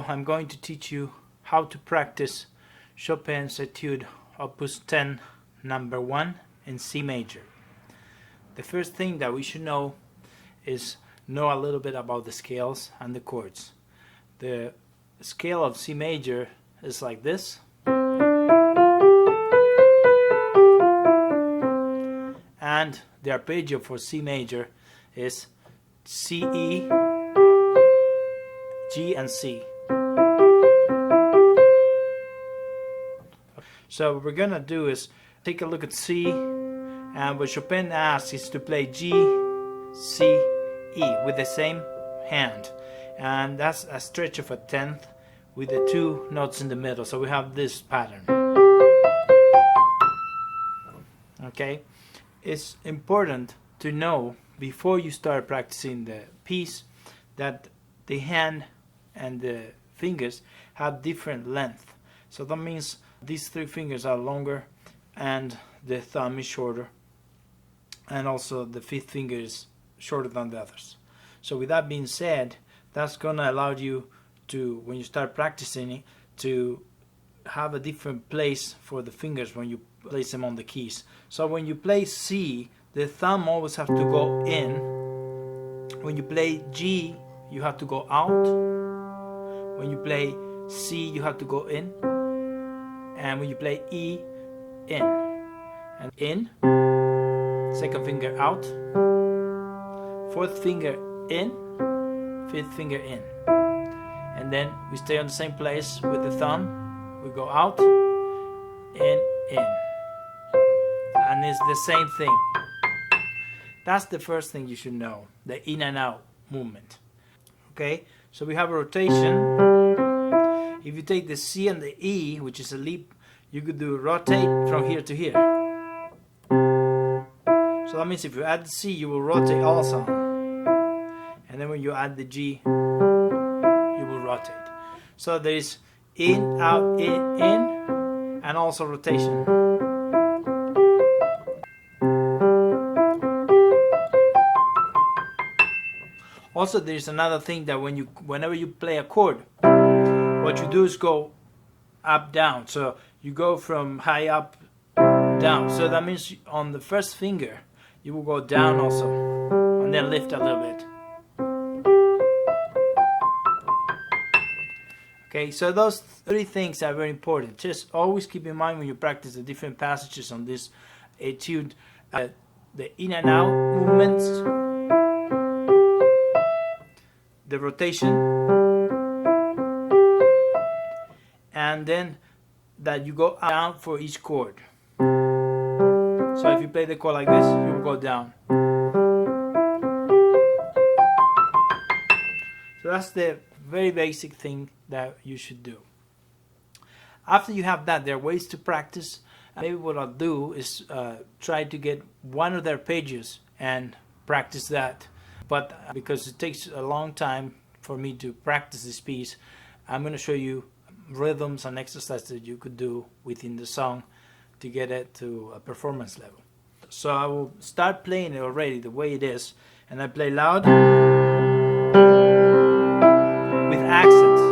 I'm going to teach you how to practice Chopin's Etude Opus 10 number 1 in C major. The first thing that we should know is know a little bit about the scales and the chords. The scale of C major is like this, and the arpeggio for C major is C, E, G and C. So what we're gonna do is take a look at C, and what Chopin asks is to play G, C, E with the same hand, and that's a stretch of a tenth with the two notes in the middle. So we have this pattern. Okay, it's important to know before you start practicing the piece that the hand and the fingers have different length. So that means these three fingers are longer and the thumb is shorter, and also the fifth finger is shorter than the others. So with that being said, that's gonna allow you to, when you start practicing it, to have a different place for the fingers when you place them on the keys. So when you play C, the thumb always have to go in. When you play G, you have to go out. When you play C, you have to go in. And when you play E, in. And in, second finger out, fourth finger in, fifth finger in. And then we stay on the same place with the thumb. We go out, in. And it's the same thing. That's the first thing you should know, the in and out movement. Okay, so we have a rotation. If you take the C and the E, which is a leap, you could do rotate from here to here. So that means if you add the C, you will rotate also. And then when you add the G, you will rotate. So there is in, out, in, and also rotation. Also, there's another thing that whenever you play a chord, what you do is go up, down. So you go from high up, down. So that means on the first finger, you will go down also, and then lift a little bit. Okay, so those three things are very important. Just always keep in mind when you practice the different passages on this etude, the in and out movements, the rotation, and then that you go down for each chord. So if you play the chord like this, you will go down. So that's the very basic thing that you should do. After you have that, there are ways to practice. Maybe what I'll do is try to get one of their pages and practice that. But because it takes a long time for me to practice this piece, I'm going to show you rhythms and exercises that you could do within the song to get it to a performance level. So I will start playing it already the way it is, and I play loud with accents.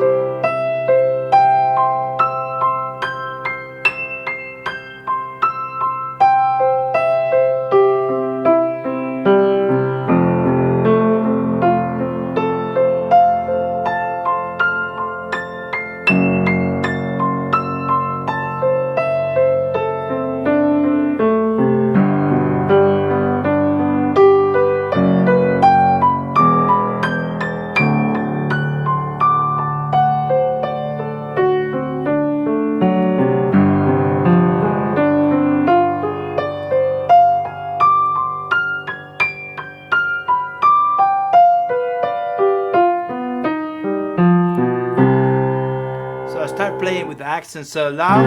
Start playing with the accents. So loud,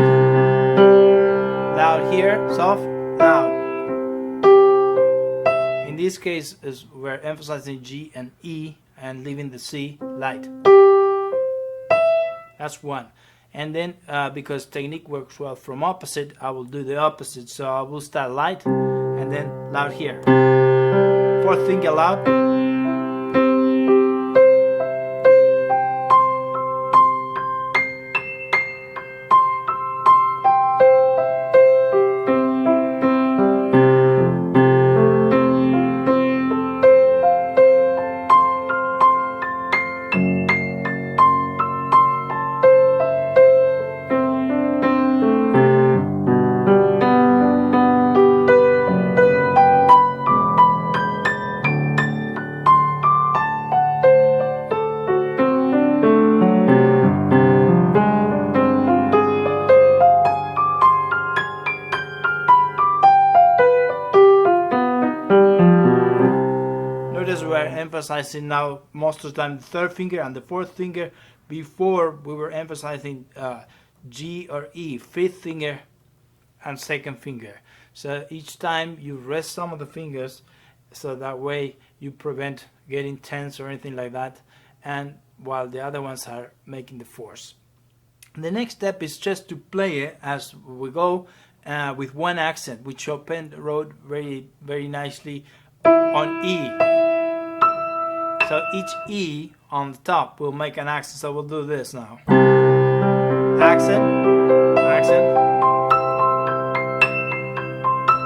loud here, soft, loud. In this case, we're emphasizing G and E and leaving the C light. That's one. And then because technique works well from opposite, I will do the opposite. So I will start light and then loud here. Fourth finger loud. emphasizing now most of the time the third finger and the fourth finger. Before we were emphasizing G or E, fifth finger and second finger. So each time you rest some of the fingers, so that way you prevent getting tense or anything like that, and while the other ones are making the force. The next step is just to play it as we go with one accent, which Chopin wrote very nicely on E. So each E on the top will make an accent. So we'll do this now. Accent, accent,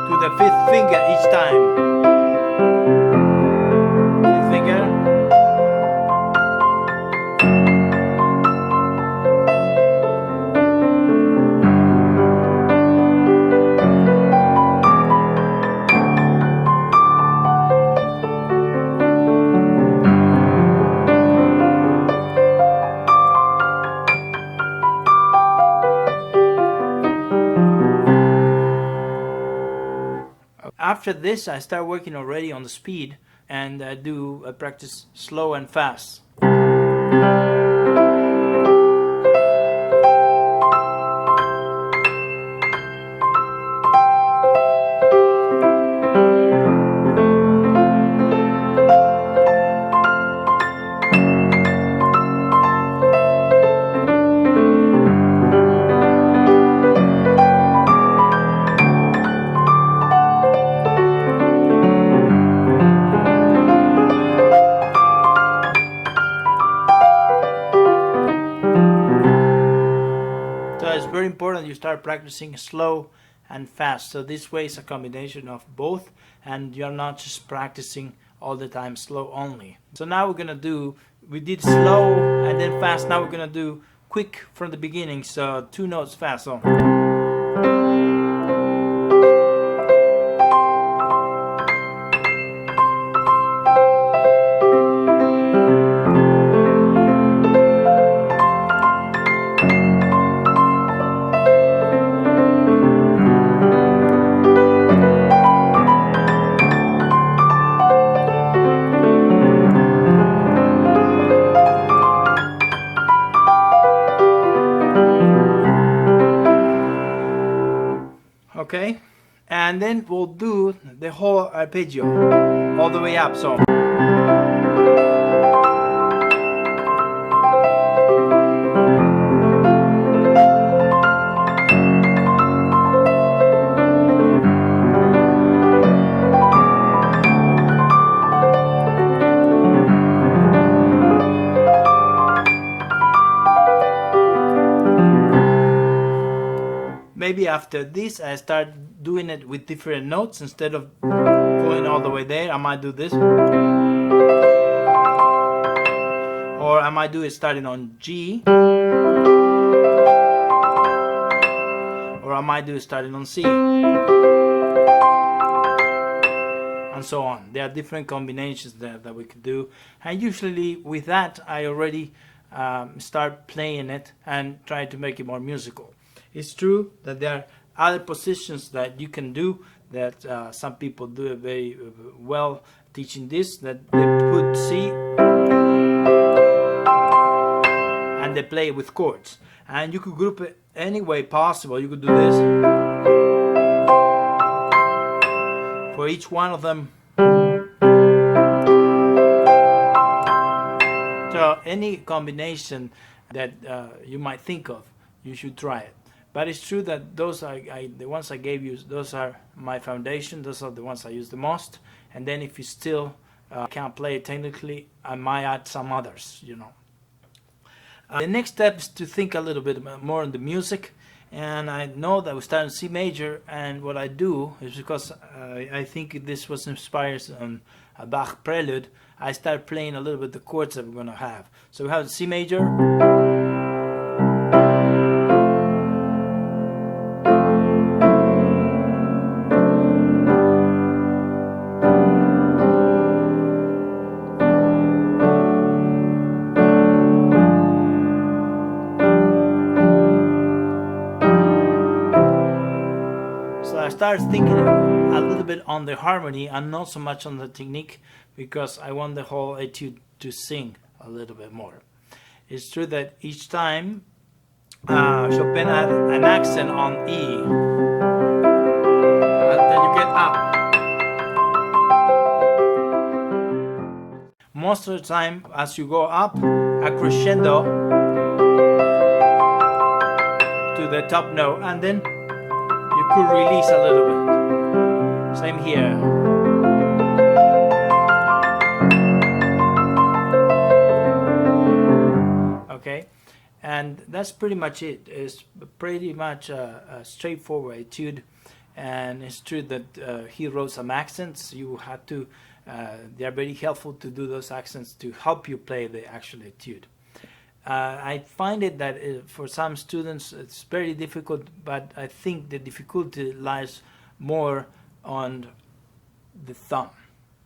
to the fifth finger each time. Fifth finger. After this, I start working already on the speed, and I practice slow and fast. Very important you start practicing slow and fast, so this way is a combination of both, and you're not just practicing all the time slow only. So now we're gonna we did slow and then fast. Now we're gonna do quick from the beginning, so 2 notes fast. So okay, and then we'll do the whole arpeggio all the way up. So maybe after this I start doing it with different notes instead of going all the way there. I might do this, or I might do it starting on G, or I might do it starting on C, and so on. There are different combinations that we could do, and usually with that I already start playing it and try to make it more musical. It's true that there are other positions that you can do that some people do it very well teaching this, that they put C and they play with chords, and you could group it any way possible. You could do this for each one of them. So any combination that you might think of, you should try it. But it's true that those are the ones I gave you. Those are my foundation. Those are the ones I use the most. And then if you still can't play it technically, I might add some others. The next step is to think a little bit more on the music. And I know that we start in C major. And what I do is, because I think this was inspired on a Bach prelude, I start playing a little bit the chords that we're going to have. So we have C major. started thinking a little bit on the harmony and not so much on the technique, because I want the whole etude to sing a little bit more. It's true that each time Chopin had an accent on E, then you get up. Most of the time, as you go up, a crescendo to the top note, and then you could release a little bit. Same here. Okay, and that's pretty much it. It's pretty much a straightforward etude, and it's true that he wrote some accents. You had to, they are very helpful to do those accents to help you play the actual etude. I find it that for some students it's very difficult, but I think the difficulty lies more on the thumb.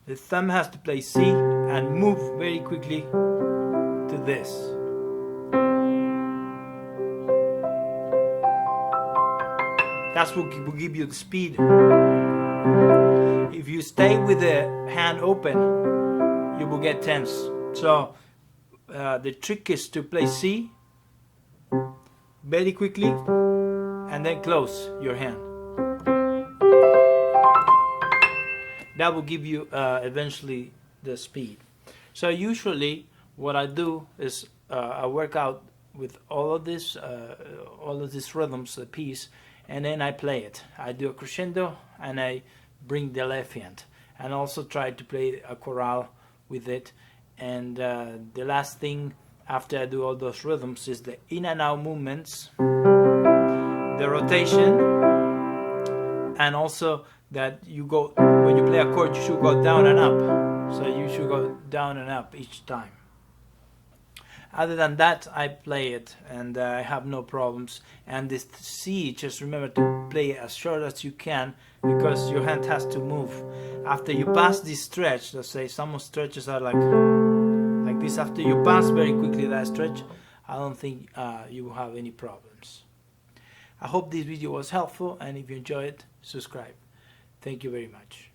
The thumb has to play C and move very quickly to this. That's what will give you the speed. If you stay with the hand open, you will get tense. So the trick is to play C very quickly and then close your hand. That will give you eventually the speed. So usually what I do is I work out with all of these rhythms, the piece, and then I play it. I do a crescendo and I bring the left hand, and also try to play a chorale with it. And the last thing after I do all those rhythms is the in and out movements, the rotation, and also that you go, when you play a chord, you should go down and up. So you should go down and up each time. Other than that, I play it and I have no problems. And this C, just remember to play it as short as you can, because your hand has to move. After you pass this stretch, let's say some stretches are like this. After you pass very quickly that stretch, I don't think you will have any problems. I hope this video was helpful, and if you enjoyed it, subscribe. Thank you very much.